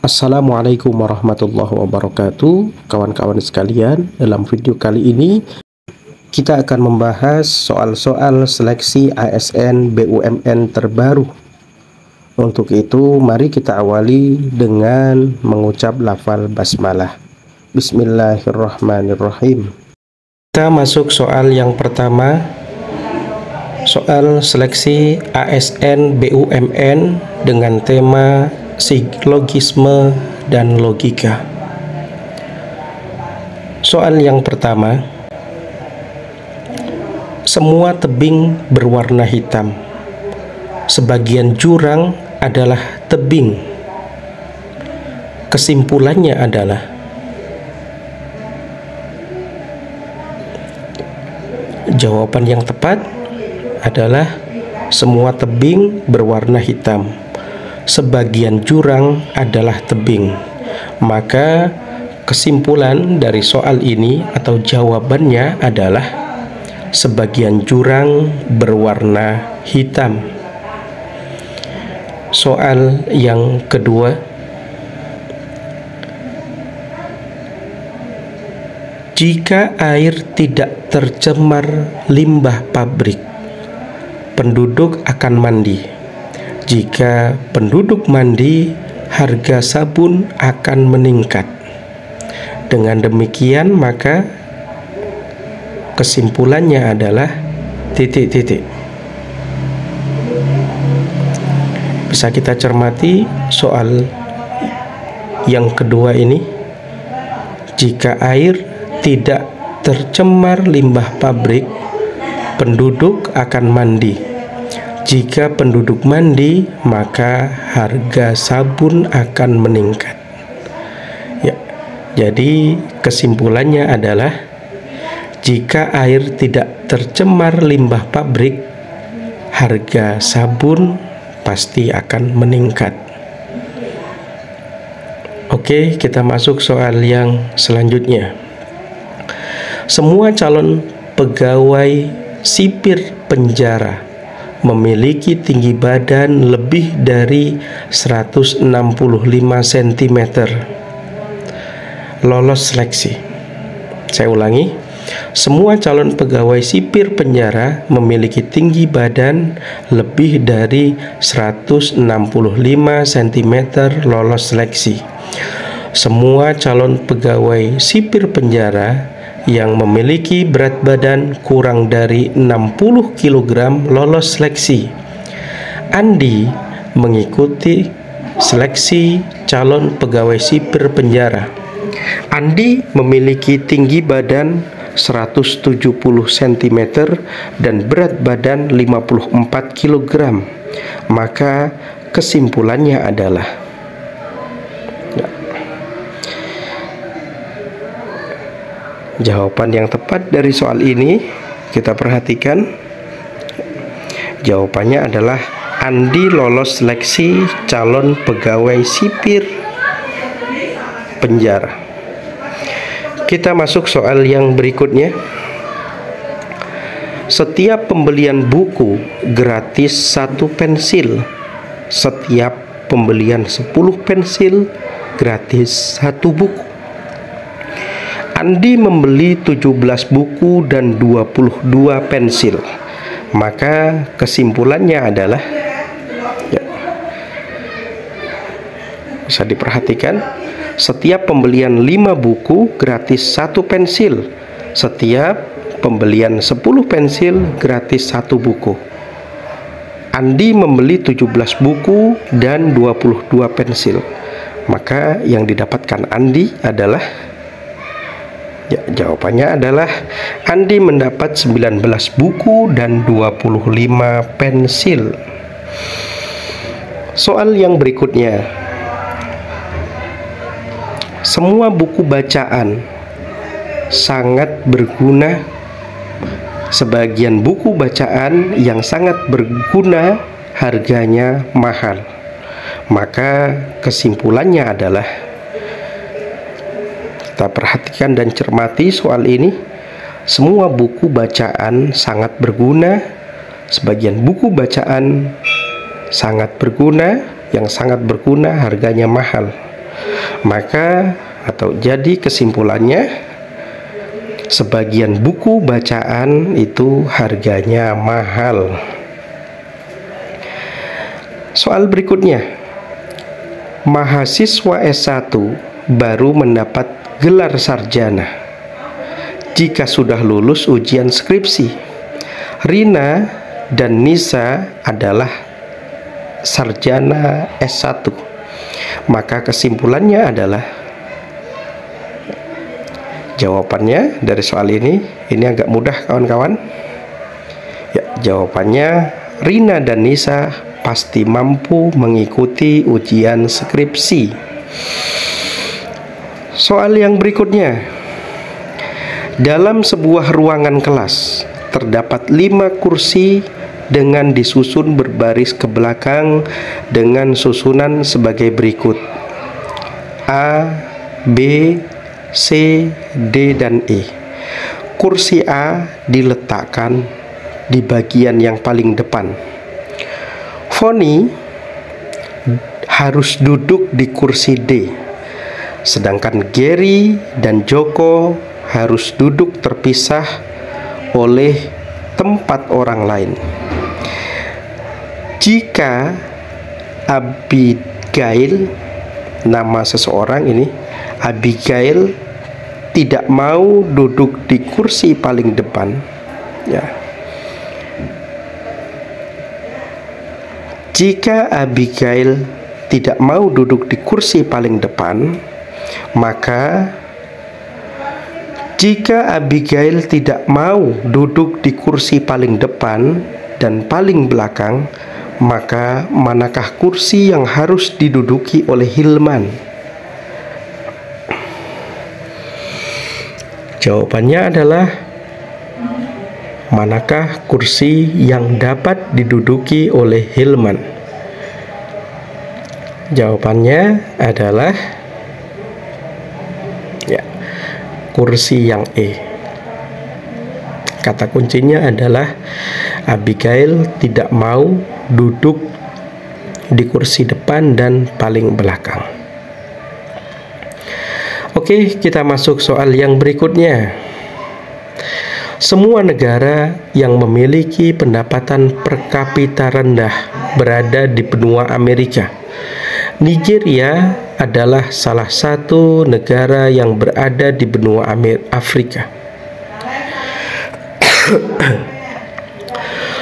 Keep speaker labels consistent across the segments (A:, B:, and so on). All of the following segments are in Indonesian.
A: Assalamualaikum warahmatullahi wabarakatuh. Kawan-kawan sekalian, dalam video kali ini kita akan membahas soal-soal seleksi ASN BUMN terbaru. Untuk itu mari kita awali dengan mengucap lafal basmalah. Bismillahirrahmanirrahim. Kita masuk soal yang pertama, soal seleksi ASN BUMN dengan tema silogisme dan logika. Soal yang pertama, semua tebing berwarna hitam. Sebagian jurang adalah tebing. Kesimpulannya adalah jawaban yang tepat adalah semua tebing berwarna hitam. Sebagian jurang adalah tebing. Maka kesimpulan dari soal ini atau jawabannya adalah sebagian jurang berwarna hitam. Soal yang kedua, jika air tidak tercemar limbah pabrik, penduduk akan mandi. Jika penduduk mandi, harga sabun akan meningkat. Dengan demikian, maka kesimpulannya adalah titik-titik. Bisa kita cermati soal yang kedua ini. Jika air tidak tercemar limbah pabrik, penduduk akan mandi. Jika penduduk mandi, maka harga sabun akan meningkat. Ya, jadi kesimpulannya adalah jika air tidak tercemar limbah pabrik, harga sabun pasti akan meningkat. Oke, kita masuk soal yang selanjutnya. Semua calon pegawai sipir penjara memiliki tinggi badan lebih dari 165 cm. Lolos seleksi. Saya ulangi. Semua calon pegawai sipir penjara memiliki tinggi badan lebih dari 165 cm lolos seleksi. Semua calon pegawai sipir penjara yang memiliki berat badan kurang dari 60 kg lolos seleksi. Andi mengikuti seleksi calon pegawai sipir penjara. Andi memiliki tinggi badan 170 cm dan berat badan 54 kg. Maka kesimpulannya adalah jawaban yang tepat dari soal ini, kita perhatikan. Jawabannya adalah Andi lolos seleksi calon pegawai sipir penjara. Kita masuk soal yang berikutnya. Setiap pembelian buku gratis 1 pensil. Setiap pembelian 10 pensil gratis 1 buku. Andi membeli 17 buku dan 22 pensil. Maka kesimpulannya adalah bisa diperhatikan, setiap pembelian 5 buku gratis 1 pensil. Setiap pembelian 10 pensil gratis 1 buku. Andi membeli 17 buku dan 22 pensil. Maka yang didapatkan Andi adalah jawabannya adalah Andi mendapat 19 buku dan 25 pensil. Soal yang berikutnya. Semua buku bacaan sangat berguna. Sebagian buku bacaan yang sangat berguna harganya mahal. Maka kesimpulannya adalah, kita perhatikan dan cermati soal ini. Semua buku bacaan sangat berguna. sebagian buku bacaan sangat berguna, yang sangat berguna harganya mahal. Maka atau jadi kesimpulannya, sebagian buku bacaan itu harganya mahal. Soal berikutnya, mahasiswa S1 baru mendapat gelar sarjana jika sudah lulus ujian skripsi. Rina dan Nisa adalah sarjana S1. Maka kesimpulannya adalah, jawabannya dari soal ini agak mudah kawan-kawan. Ya, jawabannya Rina dan Nisa pasti mampu mengikuti ujian skripsi. Soal yang berikutnya, dalam sebuah ruangan kelas terdapat 5 kursi dengan disusun berbaris ke belakang dengan susunan sebagai berikut: A, B, C, D, dan E. Kursi A diletakkan di bagian yang paling depan. Foni harus duduk di kursi D, sedangkan Gary dan Joko harus duduk terpisah oleh tempat orang lain. Jika Abigail, nama seseorang ini, Abigail tidak mau duduk di kursi paling depan, ya. Jika Abigail tidak mau duduk di kursi paling depan, maka jika Abigail tidak mau duduk di kursi paling depan dan paling belakang, maka manakah kursi yang harus diduduki oleh Hilman? Jawabannya adalah, manakah kursi yang dapat diduduki oleh Hilman? Jawabannya adalah, ya, kursi yang E. Kata kuncinya adalah Abigail tidak mau duduk di kursi depan dan paling belakang. Oke, kita masuk soal yang berikutnya. Semua negara yang memiliki pendapatan per kapita rendah berada di benua Amerika. Nigeria adalah salah satu negara yang berada di benua Afrika.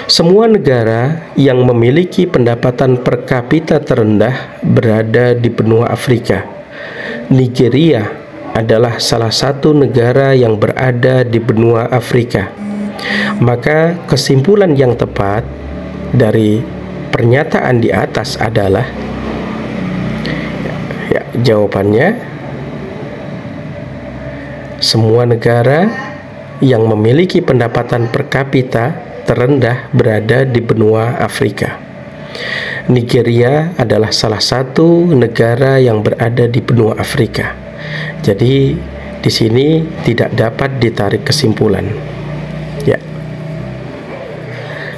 A: Semua negara yang memiliki pendapatan per kapita terendah berada di benua Afrika. Nigeria adalah salah satu negara yang berada di benua Afrika. Maka kesimpulan yang tepat dari pernyataan di atas adalah, ya, jawabannya semua negara yang memiliki pendapatan per kapita terendah berada di benua Afrika. Nigeria adalah salah satu negara yang berada di benua Afrika. Jadi di sini tidak dapat ditarik kesimpulan. Ya.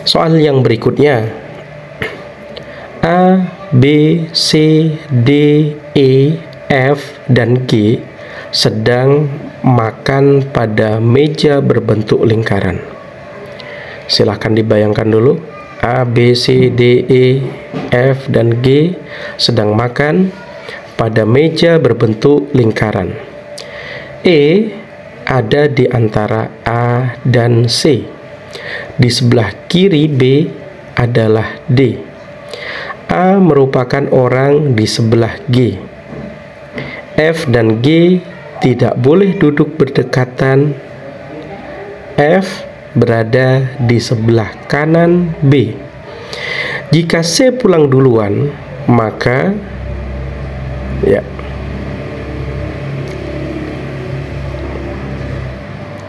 A: Soal yang berikutnya, A, B, C, D, E, F, dan G sedang makan pada meja berbentuk lingkaran. Silahkan dibayangkan dulu. A, B, C, D, E, F, dan G sedang makan pada meja berbentuk lingkaran. E ada di antara A dan C. Di sebelah kiri B adalah D. A merupakan orang di sebelah G. F dan G tidak boleh duduk berdekatan. F berada di sebelah kanan B. Jika C pulang duluan, maka ya,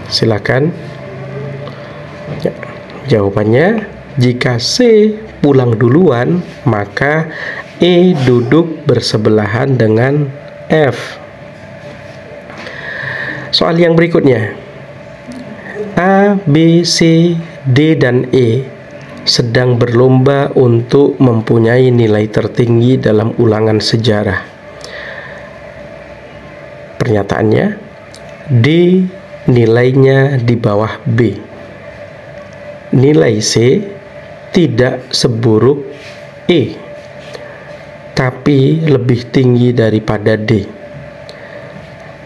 A: silakan. Ya, jawabannya, jika C pulang duluan, maka E duduk bersebelahan dengan F. Soal yang berikutnya, A, B, C, D, dan E sedang berlomba untuk mempunyai nilai tertinggi dalam ulangan sejarah. Pernyataannya, D nilainya di bawah B. Nilai C tidak seburuk E, tapi lebih tinggi daripada D.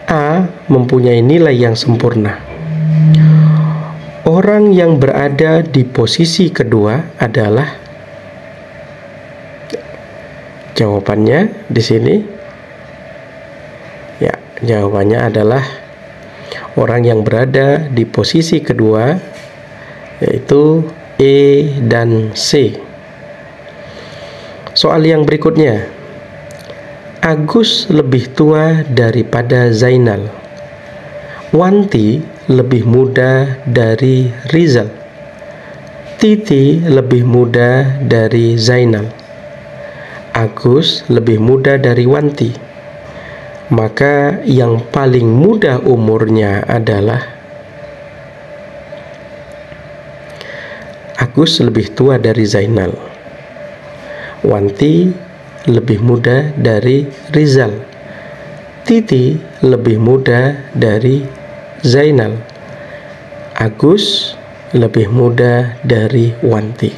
A: A mempunyai nilai yang sempurna. Orang yang berada di posisi kedua adalah, jawabannya di sini. Ya, jawabannya adalah orang yang berada di posisi kedua, yaitu E dan C. Soal yang berikutnya, Agus lebih tua daripada Zainal. Wanti lebih muda dari Rizal. Titi lebih muda dari Zainal. Agus lebih muda dari Wanti. Maka yang paling muda umurnya adalah Agus lebih tua dari Zainal. Wanti lebih muda dari Rizal. Titi lebih muda dari Zainal. Agus lebih muda dari Wanti.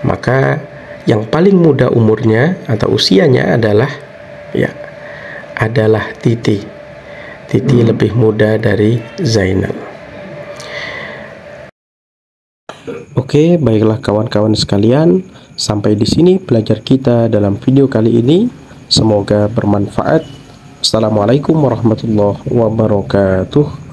A: Maka yang paling muda umurnya atau usianya adalah Titi. Titi lebih muda dari Zainal. Oke, baiklah kawan-kawan sekalian, sampai di sini belajar kita dalam video kali ini. Semoga bermanfaat. Assalamualaikum warahmatullahi wabarakatuh.